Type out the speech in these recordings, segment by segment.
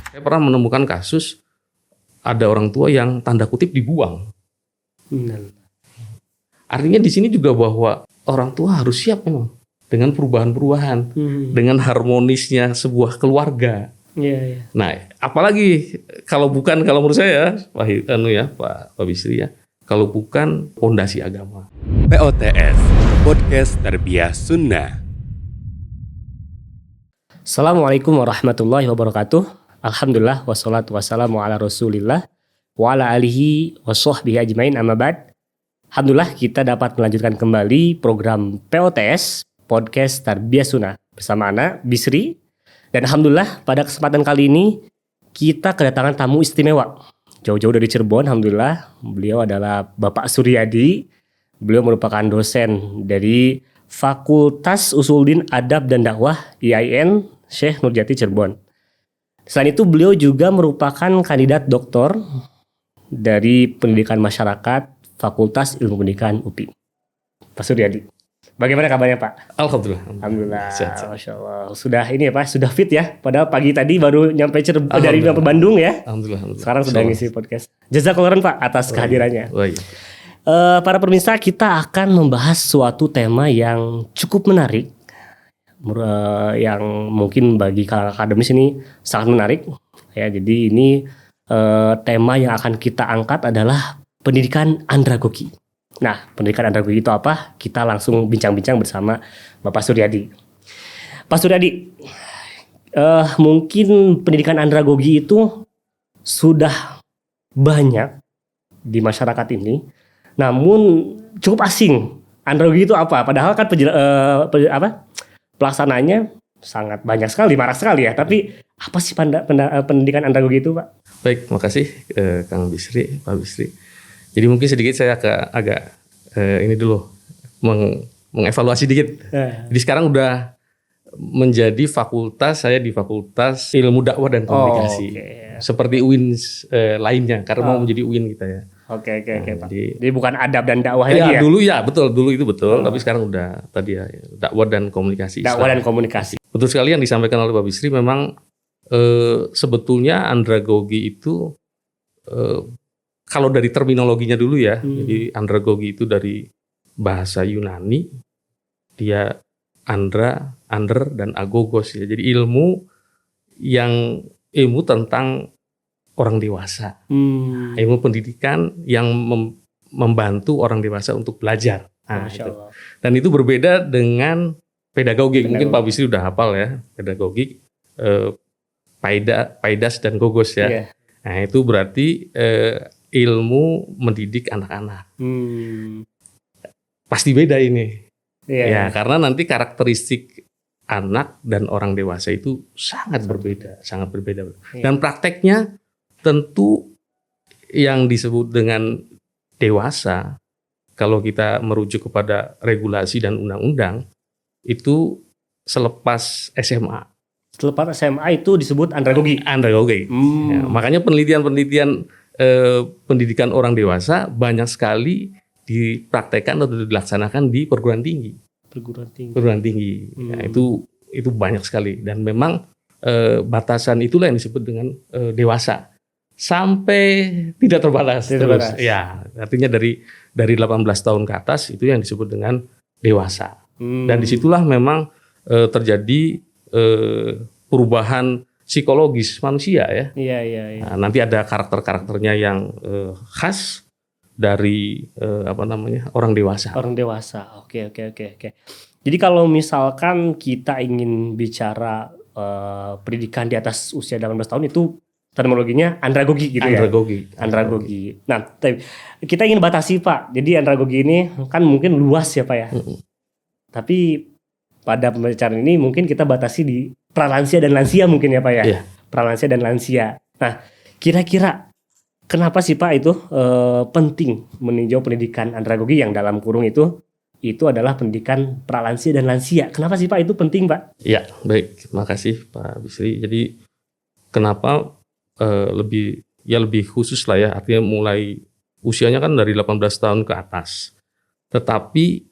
Saya pernah menemukan kasus ada orang tua yang tanda kutip dibuang. Artinya di sini juga bahwa orang tua harus siap memang dengan perubahan-perubahan, dengan harmonisnya sebuah keluarga. Nah, apalagi kalau menurut saya, Pak Bisri ya, kalau bukan fondasi agama. POTS, Podcast Tarbiyah Sunnah. Assalamualaikum warahmatullahi wabarakatuh. Alhamdulillah wassalatu wassalamu ala rasulillah wa ala alihi wa sahbihi ajmain amma ba'd. Alhamdulillah kita dapat melanjutkan kembali program POTS, Podcast Tarbiyah Sunnah bersama Ana Bisri. Dan alhamdulillah pada kesempatan kali ini kita kedatangan tamu istimewa. Jauh-jauh dari Cirebon, alhamdulillah. Beliau adalah Bapak Suryadi. Beliau merupakan dosen dari Fakultas Usuluddin Adab dan Dakwah IAIN Syekh Nurjati Cirebon. Selain itu beliau juga merupakan kandidat doktor dari Pendidikan Masyarakat Fakultas Ilmu Pendidikan UPI. Pak Suryadi, bagaimana kabarnya Pak? Alhamdulillah. Sehat. Masya Allah. Sudah ini ya Pak, sudah fit ya. Padahal pagi tadi baru nyampe dari Bandung ya. Alhamdulillah. Sekarang sudah ngisi podcast. Jazakallah khairan Pak atas kehadirannya. Iya. Para pemirsa, kita akan membahas suatu tema yang cukup menarik, yang mungkin bagi kalangan akademis ini sangat menarik. Ya, jadi ini tema yang akan kita angkat adalah pendidikan andragogi. Nah, pendidikan andragogi itu apa? Kita langsung bincang-bincang bersama Bapak Suryadi. Pak Suryadi, mungkin pendidikan andragogi itu sudah banyak di masyarakat ini, namun cukup asing. Andragogi itu apa? Padahal kan pelaksananya sangat banyak sekali, marak sekali ya. Tapi apa sih pendidikan andragogi itu, Pak? Baik, makasih Kang Bisri, Pak Bisri. Jadi mungkin sedikit saya agak ini dulu mengevaluasi dikit. Jadi sekarang udah menjadi saya di Fakultas Ilmu Dakwah dan Komunikasi. Seperti UIN lainnya, karena mau menjadi UIN kita ya. Oke, Pak. Jadi bukan adab dan dakwah lagi ya? Dulu itu betul. Tapi sekarang udah tadi ya, dakwah dan komunikasi. Dakwah dan komunikasi. Betul sekali yang disampaikan oleh Pak Bisri. Memang sebetulnya andragogi itu kalau dari terminologinya dulu ya. Jadi andragogi itu dari bahasa Yunani. Dia ander dan agogos ya. Jadi ilmu tentang orang dewasa, ilmu pendidikan yang membantu orang dewasa untuk belajar. Dan itu berbeda dengan pedagogi. Mungkin Pak Bisri udah hafal ya, pedagogi, paidas dan gogos ya. Nah itu berarti ilmu mendidik anak-anak. Pasti beda ini. Karena nanti karakteristik anak dan orang dewasa itu sangat berbeda. Dan prakteknya tentu yang disebut dengan dewasa, kalau kita merujuk kepada regulasi dan undang-undang, itu selepas SMA. Selepas SMA itu disebut andragogi? Andragogi. Ya, makanya penelitian pendidikan orang dewasa banyak sekali dipraktekkan atau dilaksanakan di perguruan tinggi. Perguruan tinggi. Ya, itu banyak sekali. Dan memang batasan itulah yang disebut dengan dewasa. Sampai tidak terbatas. Ya, artinya dari 18 tahun ke atas itu yang disebut dengan dewasa. Dan disitulah memang terjadi perubahan psikologis manusia ya. Iya. Nah, nanti ada karakternya yang khas dari orang dewasa. Orang dewasa. Oke. Jadi kalau misalkan kita ingin bicara pendidikan di atas usia 18 tahun itu terminologinya andragogi gitu ya. Andragogi. Nah, kita ingin batasi Pak. Jadi andragogi ini kan mungkin luas ya Pak ya. Tapi pada pembicaraan ini mungkin kita batasi di pralansia dan lansia mungkin ya Pak ya. Iya. Pralansia dan lansia. Nah, kira-kira kenapa sih Pak itu penting meninjau pendidikan andragogi yang dalam kurung itu adalah pendidikan pralansia dan lansia. Kenapa sih Pak itu penting Pak? Ya, baik. Terima kasih Pak Bisri. Jadi kenapa lebih khusus lah ya, artinya mulai usianya kan dari 18 tahun ke atas. Tetapi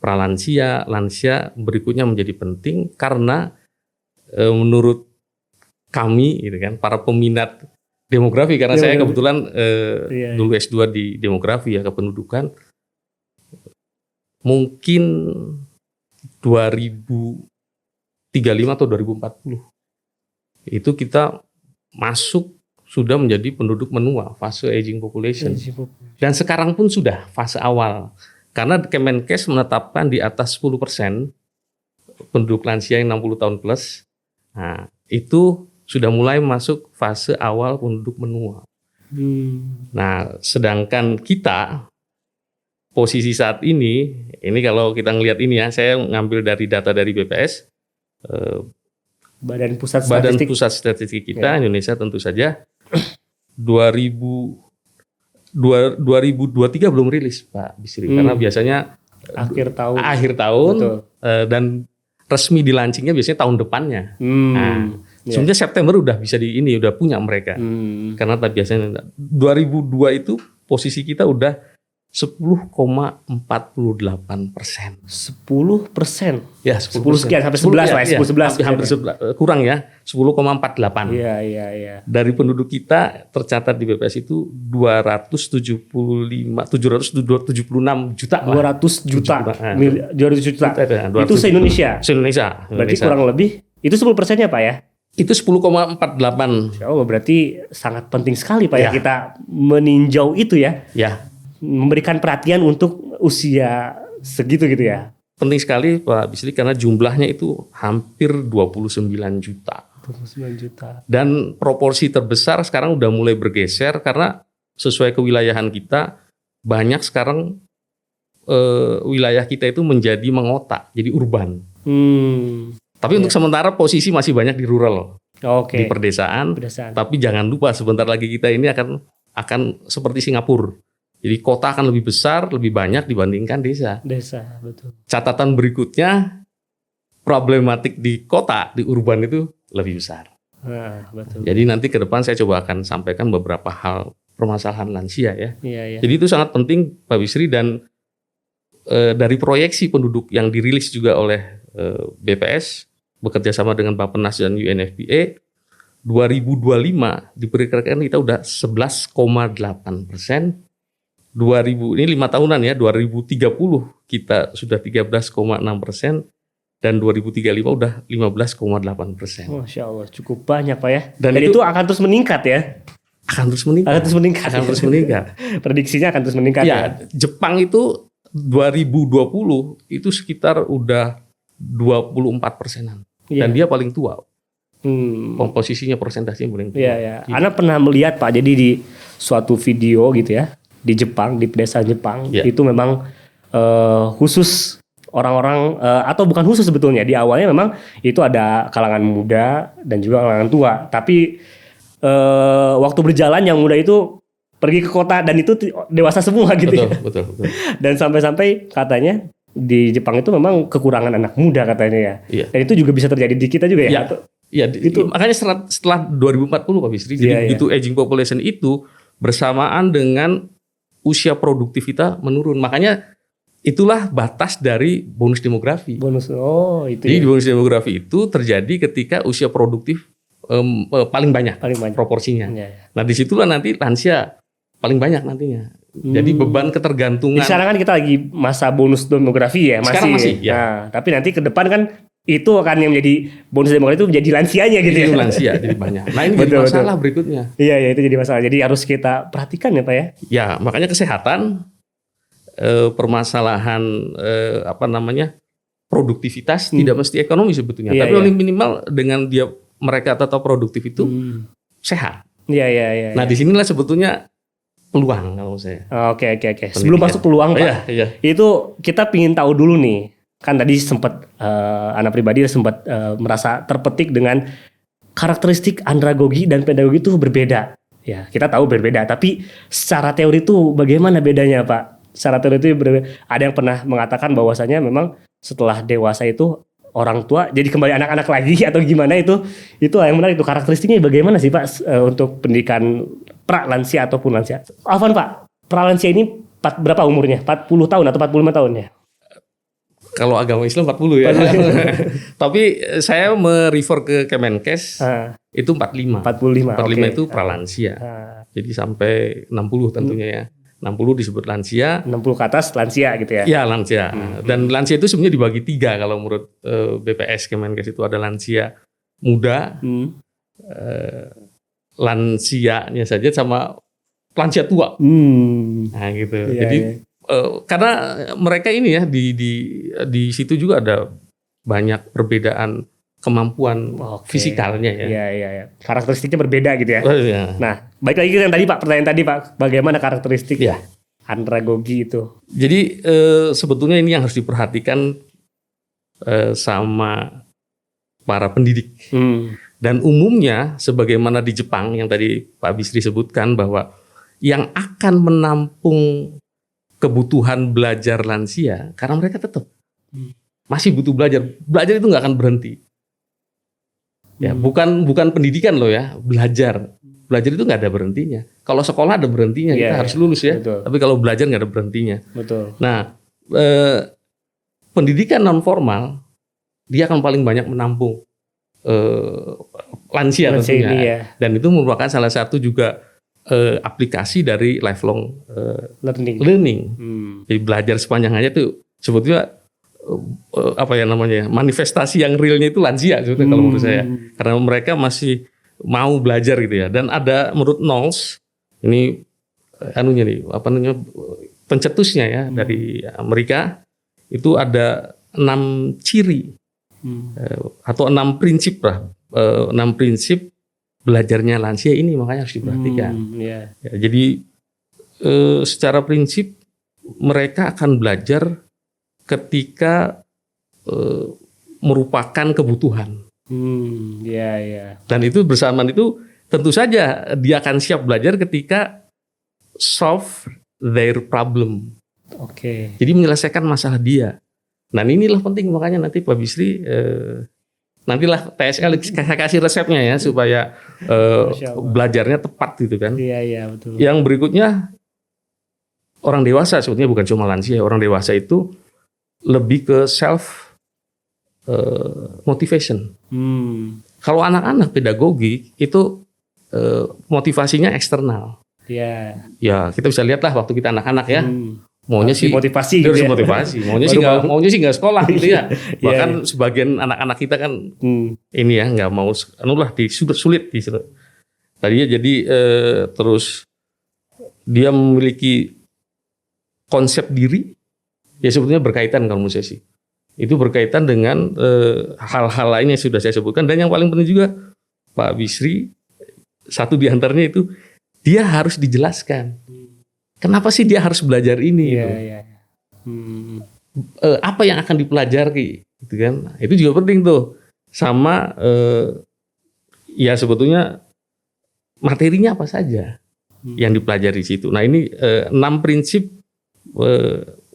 pralansia, lansia berikutnya menjadi penting karena menurut kami gitu kan, para peminat demografi, karena saya kebetulan dulu S2 di demografi ya, kependudukan. Mungkin 2035 atau 2040 itu kita masuk sudah menjadi penduduk menua, fase aging population. Dan sekarang pun sudah fase awal. Karena Kemenkes menetapkan di atas 10% penduduk lansia yang 60 tahun plus. Nah, itu sudah mulai masuk fase awal penduduk menua. Nah, sedangkan kita posisi saat ini kalau kita ngelihat ini ya, saya ngambil dari data dari BPS, Badan Pusat Statistik kita, Indonesia tentu saja 2023 belum rilis Pak Bisri, karena biasanya akhir tahun dan resmi di launchingnya biasanya tahun depannya. Sebenarnya September udah bisa udah punya mereka. Karena tadi biasanya 2002 itu posisi kita udah 10,48%. 10%. Ya, 10 sekian sampai 11 lah, 10-11. Hampir kurang ya, 10,48. Iya. Dari penduduk kita tercatat di BPS itu 776 juta. 200 juta. Itu se-Indonesia. Berarti kurang lebih itu 10%-nya Pak ya? Itu 10,48. Oh, berarti sangat penting sekali Pak ya kita meninjau itu ya. Ya. Memberikan perhatian untuk usia segitu gitu ya. Penting sekali Pak Bisri karena jumlahnya itu hampir 29 juta. 29 juta. Dan proporsi terbesar sekarang udah mulai bergeser karena sesuai kewilayahan kita, banyak sekarang wilayah kita itu menjadi mengota, jadi urban. Tapi untuk sementara posisi masih banyak di rural, di pedesaan. Tapi jangan lupa sebentar lagi kita ini akan seperti Singapura. Jadi kota akan lebih besar, lebih banyak dibandingkan desa. Desa, betul. Catatan berikutnya, problematik di kota, di urban itu lebih besar. Betul. Jadi nanti ke depan saya coba akan sampaikan beberapa hal permasalahan lansia ya. Iya. Jadi itu sangat penting Pak Bisri, dan dari proyeksi penduduk yang dirilis juga oleh BPS bekerja sama dengan Bappenas dan UNFPA, 2025 diperkirakan kita udah 11,8%. 2000 ini 5 tahunan ya, 2030 kita sudah 13,6%. Dan 2035 udah 15,8%. Masya Allah, cukup banyak Pak ya. Dan itu akan terus meningkat ya? Akan terus meningkat. Prediksinya akan terus meningkat ya. Jepang itu 2020 itu sekitar udah 24%-an. Dan dia paling tua. Komposisinya, persentasenya paling tua. Iya. Ana pernah melihat Pak, jadi di suatu video gitu ya, di Jepang, di pedesaan Jepang, itu memang khusus orang-orang atau bukan khusus sebetulnya, di awalnya memang itu ada kalangan muda dan juga kalangan tua, tapi waktu berjalan yang muda itu pergi ke kota dan itu dewasa semua gitu. Betul. Dan sampai-sampai katanya di Jepang itu memang kekurangan anak muda katanya ya. Iya. Dan itu juga bisa terjadi di kita juga ya. Iya, itu makanya setelah 2040 Pak Bisri, jadi begitu aging population itu bersamaan dengan usia produktif kita menurun. Makanya itulah batas dari bonus demografi. Jadi bonus demografi itu terjadi ketika usia produktif paling banyak proporsinya. Nah disitulah nanti lansia paling banyak nantinya. Jadi beban ketergantungan. Sekarang kan kita lagi masa bonus demografi ya, masih. Nah, tapi nanti ke depan kan itu akan yang menjadi bonus demografi itu menjadi lansianya gitu ya. Lansia jadi banyak. Nah ini jadi masalah berikutnya. Iya itu jadi masalah. Jadi harus kita perhatikan ya Pak ya. Ya makanya kesehatan, permasalahan produktivitas tidak mesti ekonomi sebetulnya. Tapi paling minimal dengan mereka tetap produktif itu sehat. Iya. Nah disinilah sebetulnya peluang kalau saya. Oke. Sebelum masuk peluang Pak, itu kita pingin tahu dulu nih. Kan tadi sempat anak pribadi sempat merasa terpetik dengan karakteristik andragogi dan pedagogi itu berbeda. Ya, kita tahu berbeda, tapi secara teori itu bagaimana bedanya, Pak? Secara teori itu ada yang pernah mengatakan bahwasanya memang setelah dewasa itu orang tua jadi kembali anak-anak lagi atau gimana itu yang menarik itu karakteristiknya bagaimana sih Pak untuk pendidikan pra-lansia ataupun lansia. Afwan Pak, pra-lansia ini berapa umurnya? 40 tahun atau 45 tahun ya? Kalau agama Islam 40 ya. Tapi saya merefer ke Kemenkes itu 45. 45 45 itu pralansia. Jadi sampai 60 tentunya ya. 60 disebut lansia. 60 ke atas lansia gitu ya? Ya lansia. Dan lansia itu sebenarnya dibagi 3 kalau menurut BPS Kemenkes itu ada lansia muda, lansianya saja sama lansia tua. Nah gitu. Iya, Jadi karena mereka ini ya di situ juga ada banyak perbedaan kemampuan fisikalnya ya. Iya. Karakteristiknya berbeda gitu ya. Oh, iya. Nah, balik lagi ke yang tadi Pak, pertanyaan tadi Pak, bagaimana karakteristik Ya. andragogi itu? Jadi sebetulnya ini yang harus diperhatikan sama para pendidik. Dan umumnya sebagaimana di Jepang yang tadi Pak Bisri sebutkan bahwa yang akan menampung kebutuhan belajar lansia karena mereka tetap masih butuh belajar. Belajar itu nggak akan berhenti. Ya, bukan pendidikan loh ya, belajar. Belajar itu nggak ada berhentinya. Kalau sekolah ada berhentinya, kita harus lulus ya. Betul. Tapi kalau belajar nggak ada berhentinya. Betul. Nah, pendidikan non formal dia akan paling banyak menampung lansia tentunya. Ini ya. Dan itu merupakan salah satu juga aplikasi dari lifelong learning. Jadi belajar sepanjang hayat itu sebetulnya apa ya namanya manifestasi yang realnya itu lansia sebetulnya kalau menurut saya, karena mereka masih mau belajar gitu ya. Dan ada menurut Knowles ini anunya nih apa namanya pencetusnya ya dari Amerika itu ada 6 ciri atau 6 prinsip lah, 6 prinsip belajarnya lansia ini, makanya harus diperhatikan. Ya, jadi secara prinsip mereka akan belajar ketika merupakan kebutuhan. Dan itu bersamaan itu tentu saja dia akan siap belajar ketika solve their problem. Jadi menyelesaikan masalah dia. Nah inilah penting, makanya nanti Pak Bisri nantilah TSL saya kasih resepnya ya supaya belajarnya tepat gitu kan. Iya betul. Yang berikutnya orang dewasa sebetulnya bukan cuma lansia, orang dewasa itu lebih ke self motivation. Kalau anak-anak pedagogi itu motivasinya eksternal. Ya kita bisa lihatlah waktu kita anak-anak ya. Maunya sih motivasi gitu ya. Motivasi. Maunya sih nggak sekolah gitu ya. Bahkan sebagian anak-anak kita kan ini ya nggak mau sulit. Tadinya jadi terus dia memiliki konsep diri ya sebetulnya berkaitan kalau menurut saya sih. Itu berkaitan dengan hal-hal lain yang sudah saya sebutkan, dan yang paling penting juga Pak Bisri satu diantaranya itu dia harus dijelaskan. Kenapa sih dia harus belajar ini? Apa yang akan dipelajari, gitu kan? Itu juga penting tuh. Sama ya sebetulnya materinya apa saja yang dipelajari di situ. Nah ini 6 prinsip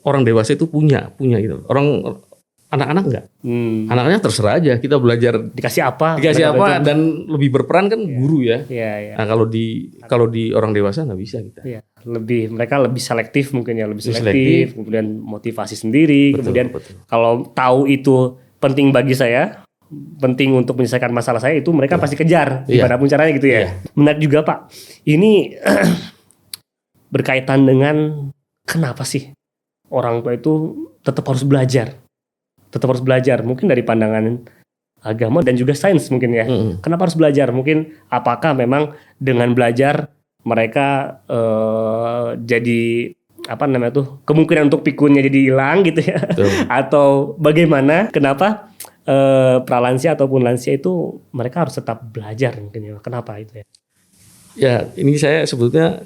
orang dewasa itu punya itu. Anak-anak enggak. Anak-anak terserah aja kita belajar dikasih apa dan lebih berperan kan guru ya. Nah kalau di orang dewasa nggak bisa kita. Mereka lebih selektif mungkin ya, lebih selektif. Kemudian motivasi sendiri. Kemudian kalau tahu itu penting bagi saya, penting untuk menyelesaikan masalah saya, itu mereka pasti kejar dimanapun caranya gitu ya. Menarik juga Pak. Ini berkaitan dengan kenapa sih orang tua itu tetap harus belajar. Mungkin dari pandangan agama dan juga sains mungkin ya. Kenapa harus belajar? Mungkin apakah memang dengan belajar mereka jadi kemungkinan untuk pikunnya jadi hilang gitu ya. Atau bagaimana? Kenapa pralansia ataupun lansia itu mereka harus tetap belajar mungkin ya. Kenapa itu ya? Ya, ini saya sebetulnya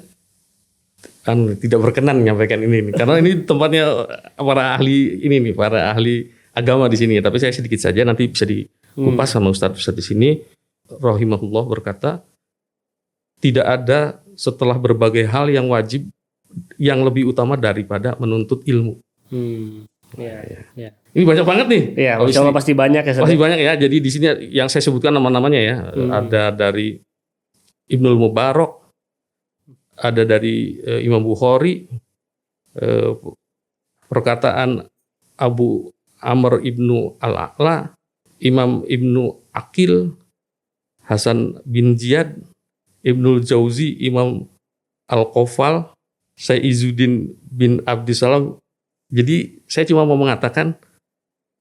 tidak berkenan menyampaikan ini nih. Karena ini tempatnya para ahli agama di sini, tapi saya sedikit saja nanti bisa dikupas sama Ustadz di sini. Rahimahullah berkata, tidak ada setelah berbagai hal yang wajib yang lebih utama daripada menuntut ilmu. Ini banyak banget nih. Iya, insya Allah pasti banyak ya. Pasti banyak ya. Jadi di sini yang saya sebutkan nama-namanya ya, ada dari Ibnul Mubarak, ada dari Imam Bukhari, perkataan Abu Amr ibnu Al-A'la, Imam Ibnu Aqil, Hasan bin Ziyad, Ibnul Jauzi, Imam Al-Qafal, Syekh Izzuddin bin Abdissalam. Jadi saya cuma mau mengatakan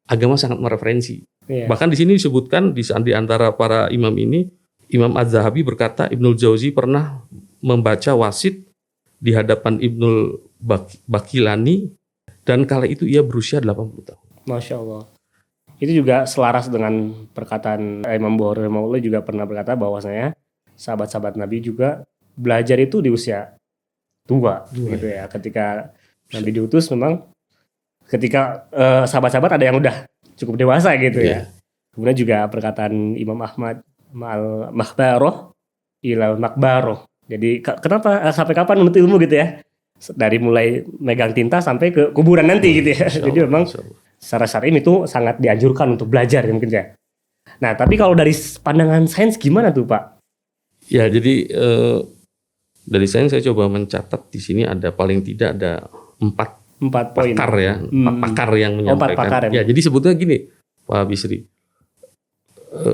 agama sangat mereferensi. Iya. Bahkan di sini disebutkan di antara para imam ini, Imam Az-Zahabi berkata Ibnul Jauzi pernah membaca wasit di hadapan Ibnul Bakilani dan kala itu ia berusia 80 tahun. Masya Allah. Itu juga selaras dengan perkataan Imam Bukhari rahimahullah, juga pernah berkata bahwasanya sahabat-sahabat Nabi juga belajar itu di usia tua gitu ya. Ketika Nabi diutus memang ketika sahabat-sahabat ada yang udah cukup dewasa gitu ya. Kemudian juga perkataan Imam Ahmad ma'al makhbaroh ilal makbaroh. Jadi kenapa sampai kapan menuntut ilmu gitu ya? Dari mulai megang tinta sampai ke kuburan nanti gitu ya. Jadi memang secara syar'i itu sangat dianjurkan untuk belajar mungkin ya. Nah, tapi kalau dari pandangan sains gimana tuh, Pak? Ya, jadi dari sains saya coba mencatat di sini ada paling tidak ada 4 poin. Pakar ya, 4 pakar yang menyampaikan. 4 pakar ya, jadi sebetulnya gini, Pak Bisri,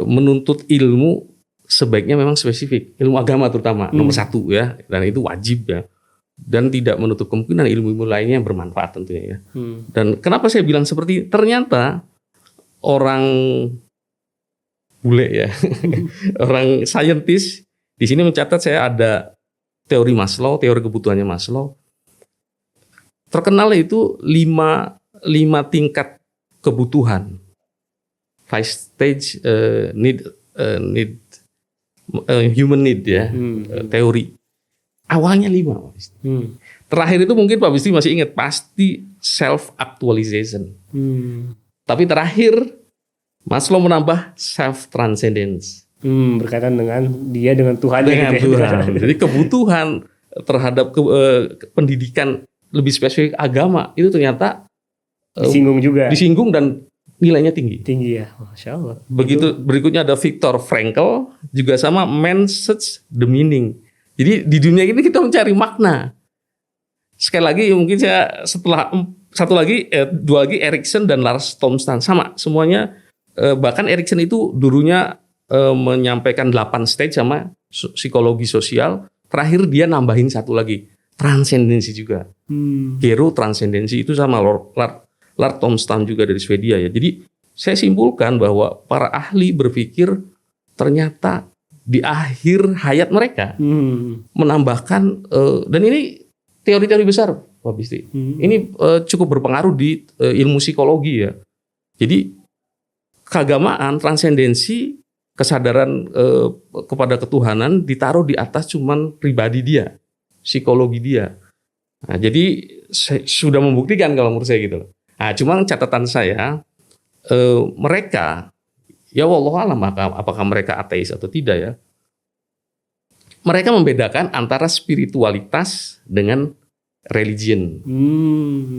menuntut ilmu sebaiknya memang spesifik, ilmu agama terutama nomor 1 ya, dan itu wajib ya, dan tidak menutup kemungkinan ilmu-ilmu lainnya yang bermanfaat tentunya ya. Dan kenapa saya bilang seperti ternyata orang bule ya, orang saintis di sini mencatat saya ada teori Maslow, teori kebutuhannya Maslow. Terkenal itu 5 tingkat kebutuhan. 5 stage human need ya, teori. Awalnya 5. Terakhir itu mungkin Pak Bisri masih ingat, pasti self actualization. Tapi terakhir Maslow menambah self transcendence. Berkaitan dengan dia dengan Tuhan. Dengan gitu ya. Tuhan. Jadi kebutuhan terhadap pendidikan lebih spesifik agama itu ternyata disinggung dan nilainya tinggi ya, Masya Allah. Begitu berikutnya ada Viktor Frankl juga sama, man search the meaning. Jadi di dunia ini kita mencari makna. Sekali lagi mungkin saya setelah dua lagi Erikson dan Lars Tomstan sama semuanya, bahkan Erikson itu dulunya menyampaikan 8 stage sama psikologi sosial, terakhir dia nambahin 1 lagi, transendensi juga. Hero transendensi itu sama Lars Tomstan juga dari Swedia ya. Jadi saya simpulkan bahwa para ahli berpikir ternyata di akhir hayat mereka menambahkan, dan ini teori-teori besar Pak Bisri. Ini cukup berpengaruh di ilmu psikologi ya. Jadi keagamaan, transendensi, kesadaran kepada ketuhanan ditaruh di atas cuman pribadi dia, psikologi dia. Nah, jadi sudah membuktikan kalau menurut saya gitu. Nah, cuman catatan saya, mereka, ya wallahu alam apakah mereka ateis atau tidak ya, mereka membedakan antara spiritualitas dengan religion.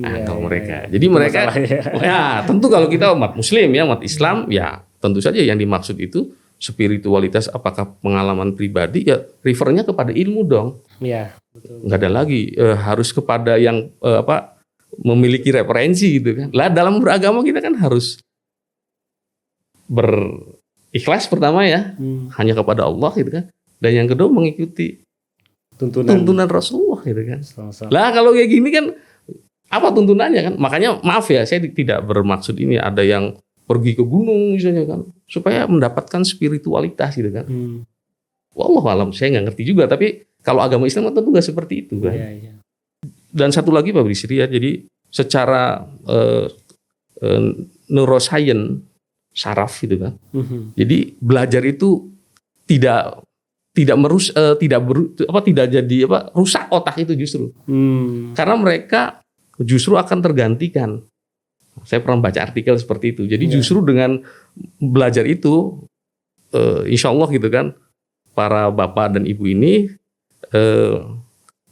Kalau mereka. Jadi mereka, ya tentu kalau kita umat muslim ya, umat Islam, ya tentu saja yang dimaksud itu spiritualitas apakah pengalaman pribadi, ya refernya kepada ilmu dong. Iya, betul. Nggak ada lagi harus kepada yang memiliki referensi gitu kan. Lah dalam beragama kita kan harus berikhlas pertama ya, hanya kepada Allah gitu kan. Dan yang kedua mengikuti tuntunan Rasulullah gitu kan. Lah kalau kayak gini kan apa tuntunannya kan? Makanya maaf ya, saya tidak bermaksud ini ada yang pergi ke gunung misalnya kan, supaya mendapatkan spiritualitas gitu kan. Wallahu alam, saya nggak ngerti juga, tapi kalau agama Islam tentu nggak seperti itu kan. Iya. Dan satu lagi Pak Bisri ya, jadi secara neuroscience saraf gitu kan. Jadi belajar itu tidak jadi rusak otak itu justru. Karena mereka justru akan tergantikan. Saya pernah baca artikel seperti itu. Jadi justru dengan belajar itu, insya Allah gitu kan, para bapak dan ibu ini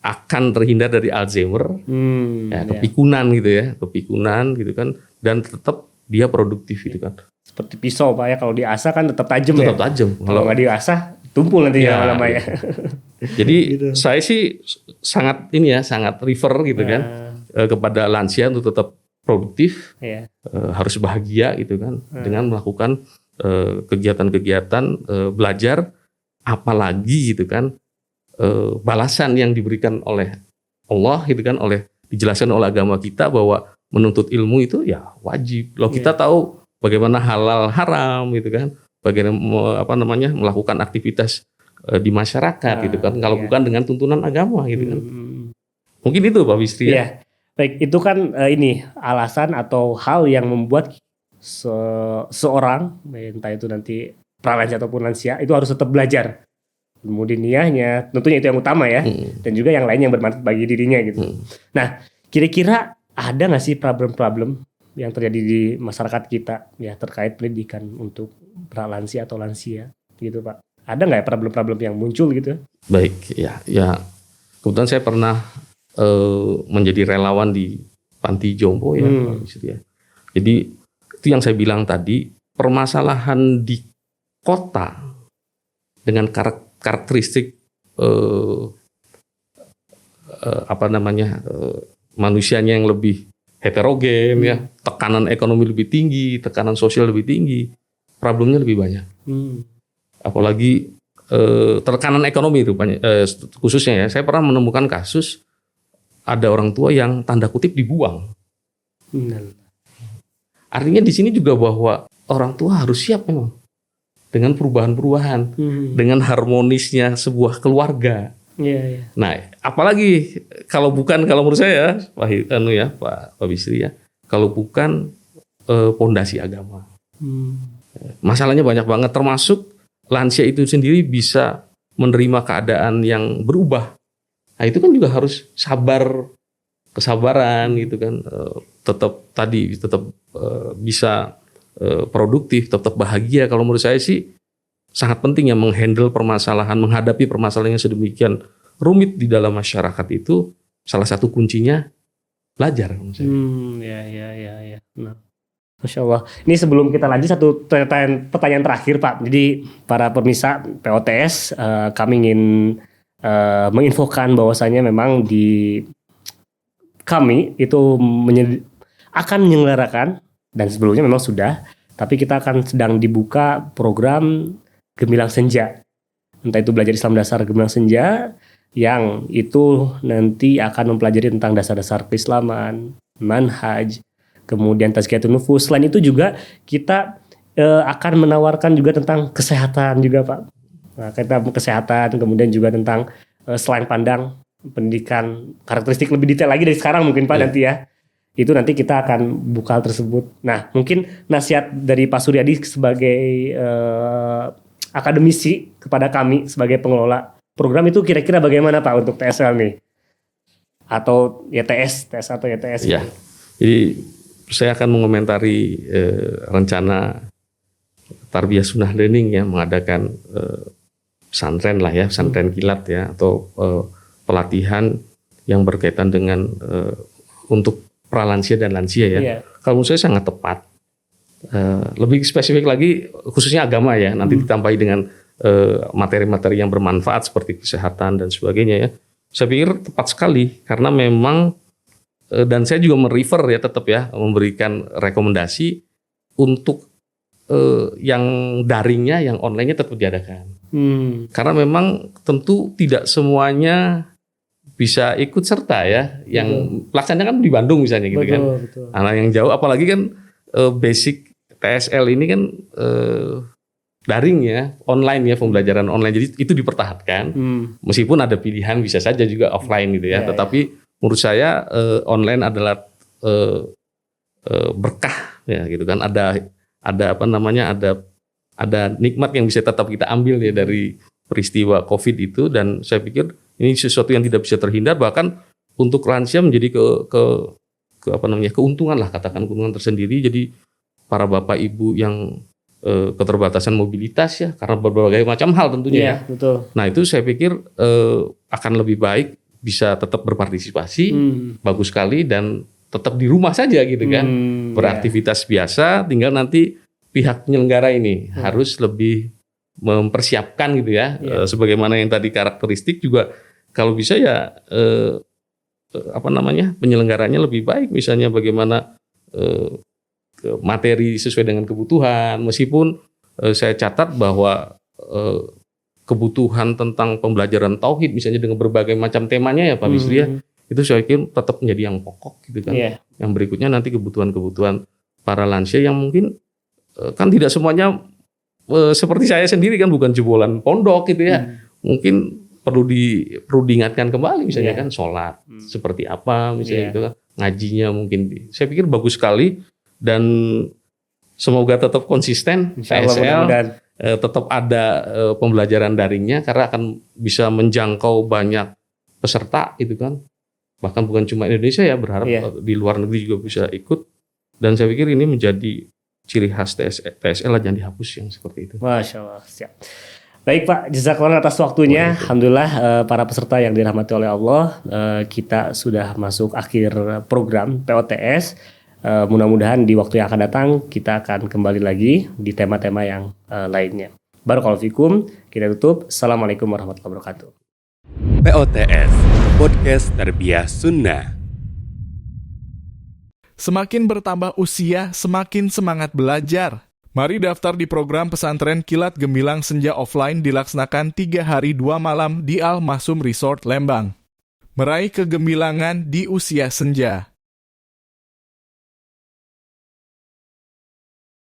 akan terhindar dari Alzheimer, kepikunan gitu ya, gitu kan, dan tetap dia produktif gitu kan. Seperti pisau Pak ya, kalau diasah kan tetap tajam ya. Tetap tajam. Kalau nggak diasah tumpul nanti lama-lama ya. Jadi gitu. Saya sih sangat refer gitu kan kepada lansia untuk tetap produktif, Iya. harus bahagia gitu kan, dengan melakukan kegiatan-kegiatan belajar, apalagi gitu kan balasan yang diberikan oleh Allah gitu kan, dijelaskan oleh agama kita bahwa menuntut ilmu itu ya wajib. Loh kita tahu bagaimana halal haram gitu kan, bagaimana melakukan aktivitas di masyarakat gitu kan, kalau bukan dengan tuntunan agama gitu kan. Mungkin itu Pak Bisri ya. Iya. Baik, itu kan ini alasan atau hal yang membuat seorang, entah itu nanti pralansia ataupun lansia, itu harus tetap belajar. Kemudian niatnya, tentunya itu yang utama ya, dan juga yang lain yang bermanfaat bagi dirinya gitu. Nah, kira-kira ada nggak sih problem-problem yang terjadi di masyarakat kita ya terkait pendidikan untuk pralansia atau lansia gitu Pak? Ada nggak ya problem-problem yang muncul gitu? Baik, ya kebetulan saya pernah menjadi relawan di panti jompo ya, Pak Bisri ya. Jadi itu yang saya bilang tadi, permasalahan di kota dengan karakteristik manusianya yang lebih heterogen ya, tekanan ekonomi lebih tinggi, tekanan sosial lebih tinggi, problemnya lebih banyak. Apalagi tekanan ekonomi itu banyak, khususnya ya, saya pernah menemukan kasus ada orang tua yang tanda kutip dibuang. Artinya di sini juga bahwa orang tua harus siap memang dengan perubahan-perubahan, dengan harmonisnya sebuah keluarga. Nah, apalagi kalau menurut saya, Pak Bisri ya, kalau bukan pondasi agama. Masalahnya banyak banget, termasuk lansia itu sendiri bisa menerima keadaan yang berubah. Nah, itu kan juga harus kesabaran gitu kan, tetap bisa produktif, tetap bahagia. Kalau menurut saya sih sangat penting ya menghadapi permasalahan yang sedemikian rumit di dalam masyarakat itu. Salah satu kuncinya belajar. Ya. Nah, Masya Allah. Ini sebelum kita lanjut satu pertanyaan terakhir Pak. Jadi para pemirsa POTS, kami ingin menginfokan bahwasanya memang di kami itu akan menyelenggarakan, dan sebelumnya memang sudah, tapi kita akan sedang dibuka program Gemilang Senja. Entah itu belajar Islam dasar Gemilang Senja, yang itu nanti akan mempelajari tentang dasar-dasar keislaman, manhaj, kemudian tazkiyatun nufus. Selain itu juga kita akan menawarkan juga tentang kesehatan juga Pak. Nah, kita kesehatan, kemudian juga tentang selain pandang pendidikan, karakteristik lebih detail lagi dari sekarang mungkin Pak nanti ya. Itu nanti kita akan buka hal tersebut. Nah, mungkin nasihat dari Pak Suryadi sebagai akademisi kepada kami sebagai pengelola program itu kira-kira bagaimana Pak untuk TSL nih? Atau YTS atau YTS? Ya. Jadi saya akan mengomentari rencana Tarbiyah Sunnah Learning ya, mengadakan pesantren lah ya, pesantren kilat ya, atau pelatihan yang berkaitan dengan untuk pralansia dan lansia ya. Kalau menurut saya sangat tepat. Lebih spesifik lagi khususnya agama ya, nanti ditambahi dengan materi-materi yang bermanfaat seperti kesehatan dan sebagainya ya. Saya pikir tepat sekali karena memang dan saya juga merefer ya, tetap ya memberikan rekomendasi untuk yang daringnya, yang online-nya tetap diadakan. Karena memang tentu tidak semuanya bisa ikut serta ya. Yang pelaksananya kan di Bandung misalnya gitu kan. Betul. Nah, yang jauh apalagi kan basic TSL ini kan daring ya, online ya, pembelajaran online. Jadi itu dipertahankan. Meskipun ada pilihan bisa saja juga offline gitu ya. Tetapi menurut saya online adalah berkah ya gitu kan. Ada nikmat yang bisa tetap kita ambil ya dari peristiwa COVID itu, dan saya pikir ini sesuatu yang tidak bisa terhindar, bahkan untuk lansia menjadi keuntungan lah, katakan keuntungan tersendiri. Jadi para bapak ibu yang keterbatasan mobilitas ya karena berbagai macam hal tentunya ya. Betul. Nah, itu saya pikir akan lebih baik bisa tetap berpartisipasi, bagus sekali, dan tetap di rumah saja gitu kan, beraktivitas biasa. Tinggal nanti pihak penyelenggara ini harus lebih mempersiapkan gitu ya, sebagaimana yang tadi karakteristik juga kalau bisa ya penyelenggaranya lebih baik, misalnya bagaimana materi sesuai dengan kebutuhan. Meskipun saya catat bahwa kebutuhan tentang pembelajaran tauhid misalnya dengan berbagai macam temanya ya Pak Bisri ya, itu saya kira tetap menjadi yang pokok gitu kan. Yang berikutnya nanti kebutuhan-kebutuhan para lansia yang mungkin kan tidak semuanya seperti saya sendiri kan bukan jebolan pondok gitu ya. Mungkin perlu diingatkan kembali misalnya kan sholat seperti apa misalnya gitu kan, ngajinya mungkin saya pikir bagus sekali dan semoga tetap konsisten PSL, tetap ada pembelajaran daringnya karena akan bisa menjangkau banyak peserta itu kan, bahkan bukan cuma Indonesia ya, berharap di luar negeri juga bisa ikut, dan saya pikir ini menjadi ciri khas TSL jangan dihapus yang seperti itu. Masya Allah, siap. Baik Pak, jazakallah atas waktunya. Alhamdulillah para peserta yang dirahmati oleh Allah, kita sudah masuk akhir program POTS. Mudah-mudahan di waktu yang akan datang kita akan kembali lagi di tema-tema yang lainnya. Barakallahu fikum, kita tutup. Assalamualaikum warahmatullahi wabarakatuh. POTS, Podcast Tarbiyah Sunnah. Semakin bertambah usia, semakin semangat belajar. Mari daftar di program pesantren Kilat Gemilang Senja Offline dilaksanakan 3 hari 2 malam di Al Masum Resort Lembang. Meraih kegemilangan di usia senja.